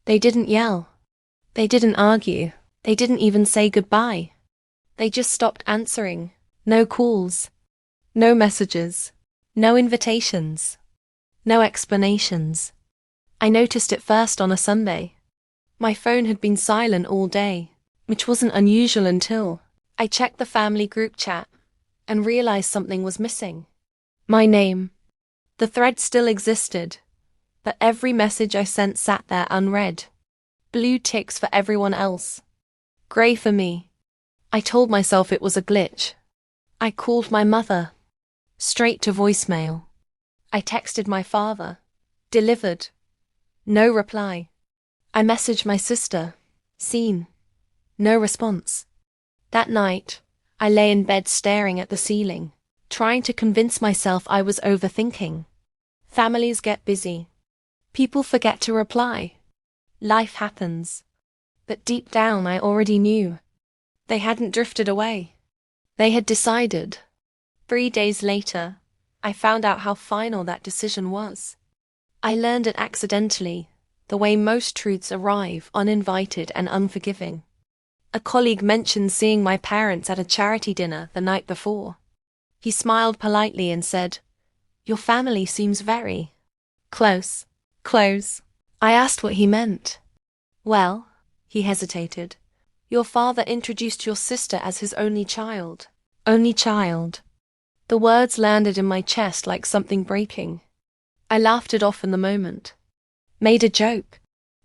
They didn't yell. They didn't argue. They didn't even say goodbye. They just stopped answering. No calls. No messages. No invitations. No explanations. I noticed it first on a Sunday. My phone had been silent all day, which wasn't unusual until I checked the family group chat and realized something was missing. My name. The thread still existed, but every message I sent sat there unread. Blue ticks for everyone else. Grey for me. I told myself it was a glitch. I called my mother. Straight to voicemail. I texted my father. Delivered. No reply. I messaged my sister. Seen. No response. That night, I lay in bed staring at the ceiling, trying to convince myself I was overthinking. Families get busy. People forget to reply. Life happens. But deep down I already knew. They hadn't drifted away. They had decided. 3 days later, I found out how final that decision was. I learned it accidentally, the way most truths arrive uninvited and unforgiving. A colleague mentioned seeing my parents at a charity dinner the night before. He smiled politely and said, "Your family seems very close." Close. I asked what he meant. "Well," he hesitated, "your father introduced your sister as his only child." Only child. The words landed in my chest like something breaking. I laughed it off in the moment. Made a joke.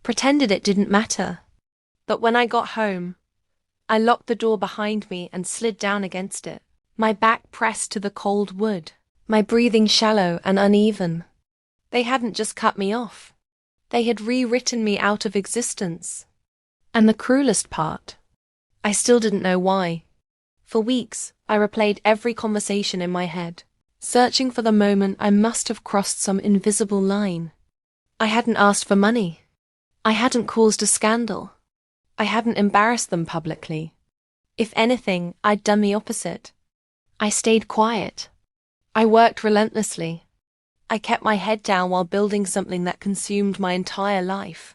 Pretended it didn't matter. But when I got home, I locked the door behind me and slid down against it, my back pressed to the cold wood, my breathing shallow and uneven. They hadn't just cut me off. They had rewritten me out of existence. And the cruelest part, I still didn't know why. For weeks, I replayed every conversation in my head, searching for the moment I must have crossed some invisible line. I hadn't asked for money. I hadn't caused a scandal. I hadn't embarrassed them publicly. If anything, I'd done the opposite. I stayed quiet. I worked relentlessly. I kept my head down while building something that consumed my entire life.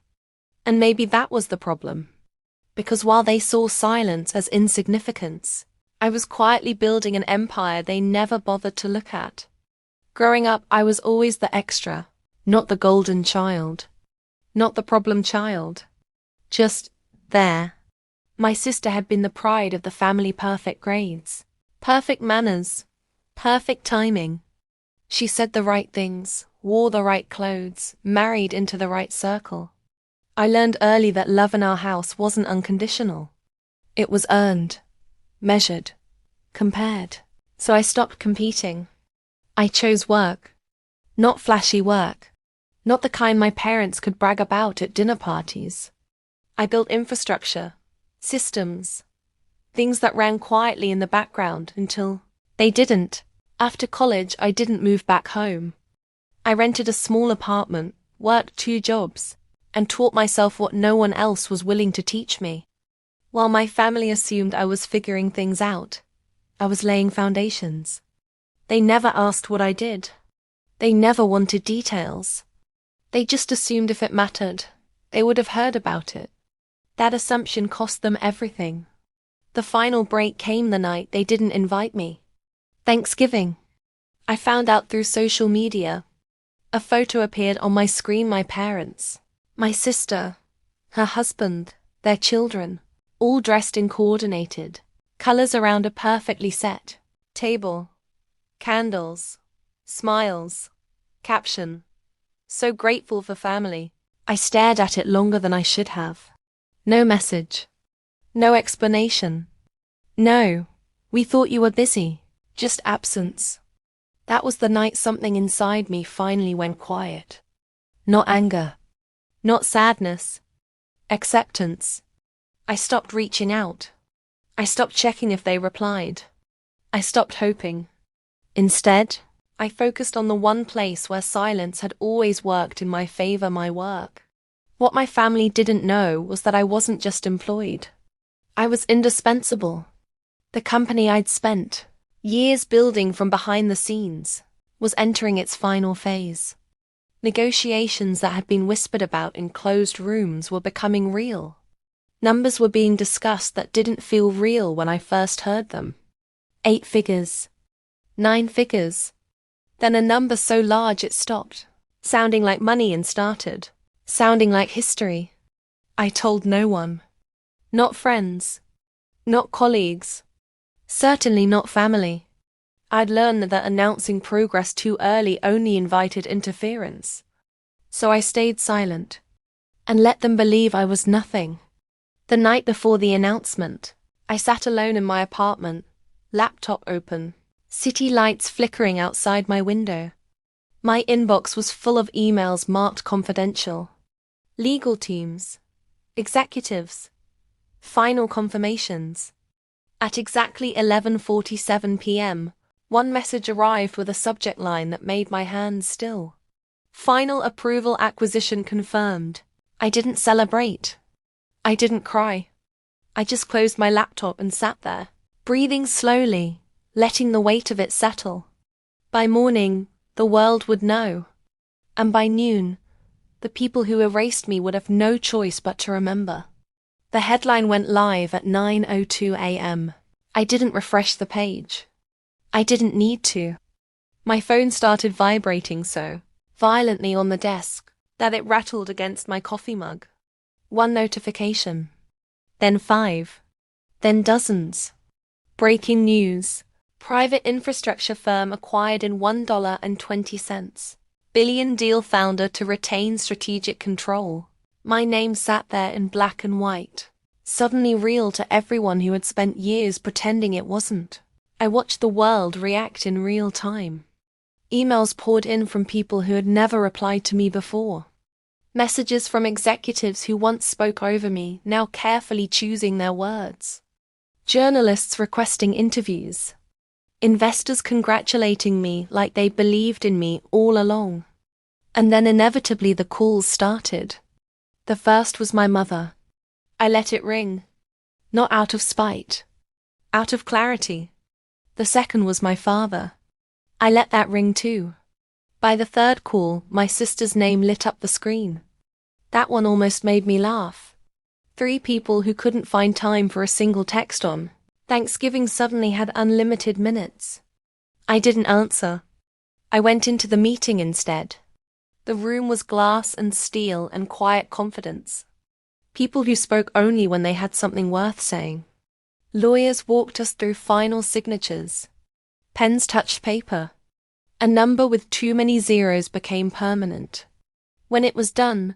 And maybe that was the problem. Because while they saw silence as insignificance, I was quietly building an empire they never bothered to look at. Growing up, I was always the extra, not the golden child, not the problem child. Just there. My sister had been the pride of the family, perfect grades, perfect manners, perfect timing. She said the right things, wore the right clothes, married into the right circle. I learned early that love in our house wasn't unconditional. It was earned, measured, compared. So I stopped competing. I chose work. Not flashy work. Not the kind my parents could brag about at dinner parties. I built infrastructure, systems, things that ran quietly in the background until they didn't. After college, I didn't move back home. I rented a small apartment, worked 2 jobs, and taught myself what no one else was willing to teach me. While my family assumed I was figuring things out, I was laying foundations. They never asked what I did. They never wanted details. They just assumed if it mattered, they would have heard about it. That assumption cost them everything. The final break came the night they didn't invite me. Thanksgiving. I found out through social media. A photo appeared on my screen, my parents, my sister, her husband, their children, all dressed in coordinated colors around a perfectly set table. Candles. Smiles. Caption. So grateful for family. I stared at it longer than I should have. No message. No explanation. No, we thought you were busy. Just absence. That was the night something inside me finally went quiet. Not anger. Not sadness. Acceptance. I stopped reaching out. I stopped checking if they replied. I stopped hoping. Instead, I focused on the one place where silence had always worked in my favor, my work. What my family didn't know was that I wasn't just employed. I was indispensable. The company I'd spent years building from behind the scenes was entering its final phase. Negotiations that had been whispered about in closed rooms were becoming real. Numbers were being discussed that didn't feel real when I first heard them. 8 figures. 9 figures. Then a number so large it stopped, sounding like money and started, sounding like history. I told no one. Not friends. Not colleagues. Certainly not family. I'd learned that announcing progress too early only invited interference. So I stayed silent and let them believe I was nothing. The night before the announcement, I sat alone in my apartment, laptop open, city lights flickering outside my window. My inbox was full of emails marked confidential. Legal teams, executives, final confirmations. At exactly 11:47 p.m., one message arrived with a subject line that made my hands still. Final approval acquisition confirmed. I didn't celebrate. I didn't cry. I just closed my laptop and sat there, breathing slowly, letting the weight of it settle. By morning, the world would know. And by noon, the people who erased me would have no choice but to remember. The headline went live at 9:02 a.m. I didn't refresh the page. I didn't need to. My phone started vibrating so violently on the desk that it rattled against my coffee mug. One notification. Then 5. Then dozens. Breaking news. Private infrastructure firm acquired in $1.20. Billion deal founder to retain strategic control. My name sat there in black and white, suddenly real to everyone who had spent years pretending it wasn't. I watched the world react in real time. Emails poured in from people who had never replied to me before. Messages from executives who once spoke over me, now carefully choosing their words. Journalists requesting interviews. Investors congratulating me like they believed in me all along. And then inevitably the calls started. The first was my mother. I let it ring. Not out of spite. Out of clarity. The second was my father. I let that ring too. By the third call, my sister's name lit up the screen. That one almost made me laugh. 3 people who couldn't find time for a single text on Thanksgiving suddenly had unlimited minutes. I didn't answer. I went into the meeting instead. The room was glass and steel and quiet confidence. People who spoke only when they had something worth saying. Lawyers walked us through final signatures. Pens touched paper. A number with too many zeros became permanent. When it was done,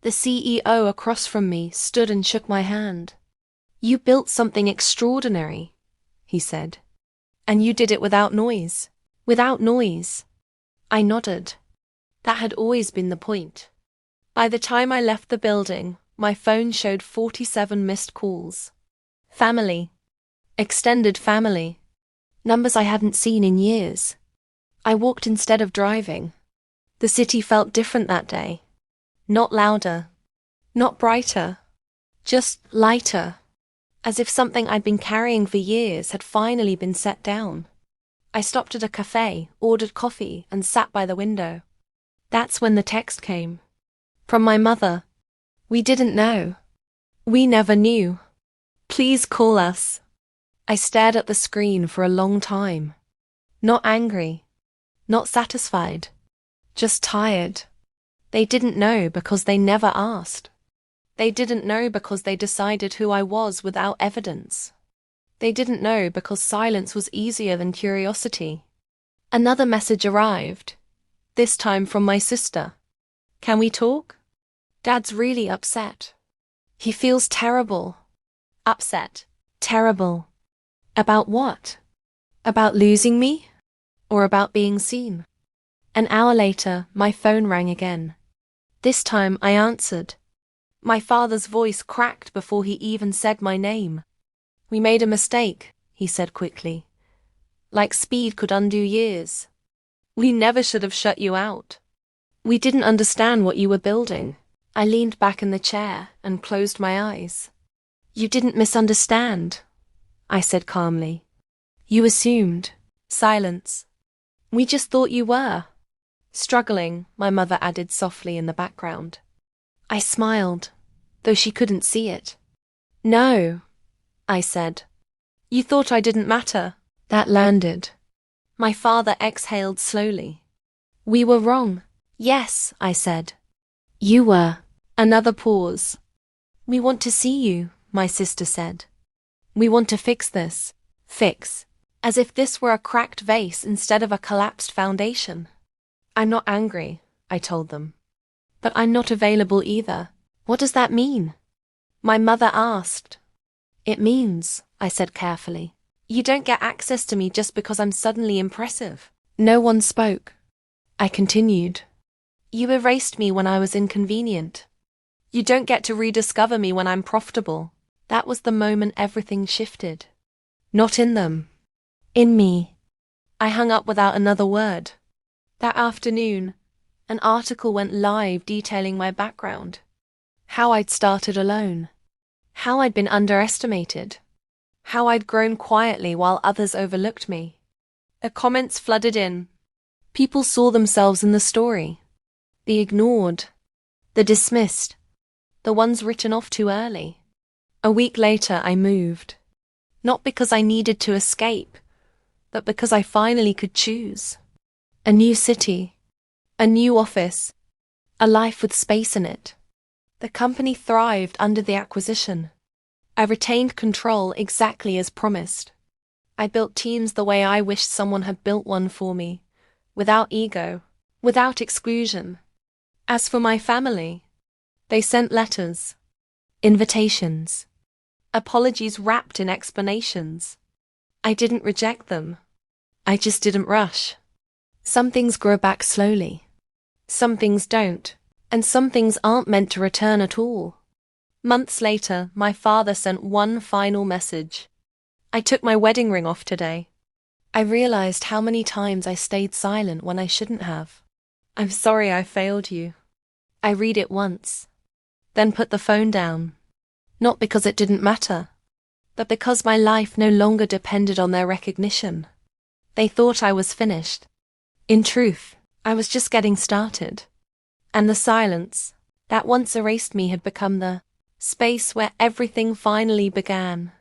the CEO across from me stood and shook my hand. "You built something extraordinary," he said. "And you did it without noise." Without noise. I nodded. That had always been the point. By the time I left the building, my phone showed 47 missed calls. Family. Extended family. Numbers I hadn't seen in years. I walked instead of driving. The city felt different that day. Not louder. Not brighter. Just lighter. As if something I'd been carrying for years had finally been set down. I stopped at a cafe, ordered coffee, and sat by the window. That's when the text came. From my mother. "We didn't know. We never knew. Please call us." I stared at the screen for a long time. Not angry. Not satisfied. Just tired. They didn't know because they never asked. They didn't know because they decided who I was without evidence. They didn't know because silence was easier than curiosity. Another message arrived, this time from my sister. "Can we talk? Dad's really upset. He feels terrible." Upset. Terrible. About what? About losing me? Or about being seen? An hour later, my phone rang again. This time I answered. My father's voice cracked before he even said my name. "We made a mistake," he said quickly. "Like speed could undo years. We never should have shut you out. We didn't understand what you were building." I leaned back in the chair and closed my eyes. "You didn't misunderstand," I said calmly. "You assumed." Silence. "We just thought you were." Struggling, my mother added softly in the background. I smiled, though she couldn't see it. No, I said. You thought I didn't matter. That landed. My father exhaled slowly. We were wrong. Yes, I said. You were. Another pause. We want to see you, my sister said. We want to fix this. Fix. As if this were a cracked vase instead of a collapsed foundation. I'm not angry, I told them. But I'm not available either. What does that mean? My mother asked. It means, I said carefully, you don't get access to me just because I'm suddenly impressive. No one spoke. I continued. You erased me when I was inconvenient. You don't get to rediscover me when I'm profitable. That was the moment everything shifted. Not in them. In me. I hung up without another word. That afternoon, an article went live detailing my background. How I'd started alone. How I'd been underestimated. How I'd grown quietly while others overlooked me. The comments flooded in. People saw themselves in the story. The ignored. The dismissed. The ones written off too early. A week later, I moved. Not because I needed to escape, but because I finally could choose. A new city. A new office. A life with space in it. The company thrived under the acquisition. I retained control exactly as promised. I built teams the way I wished someone had built one for me, without ego, without exclusion. As for my family, they sent letters, invitations, apologies wrapped in explanations. I didn't reject them. I just didn't rush. Some things grow back slowly. Some things don't. And some things aren't meant to return at all. Months later, my father sent one final message. I took my wedding ring off today. I realized how many times I stayed silent when I shouldn't have. I'm sorry I failed you. I read it once, then put the phone down. Not because it didn't matter, but because my life no longer depended on their recognition. They thought I was finished. In truth, I was just getting started. And the silence that once erased me had become the space where everything finally began.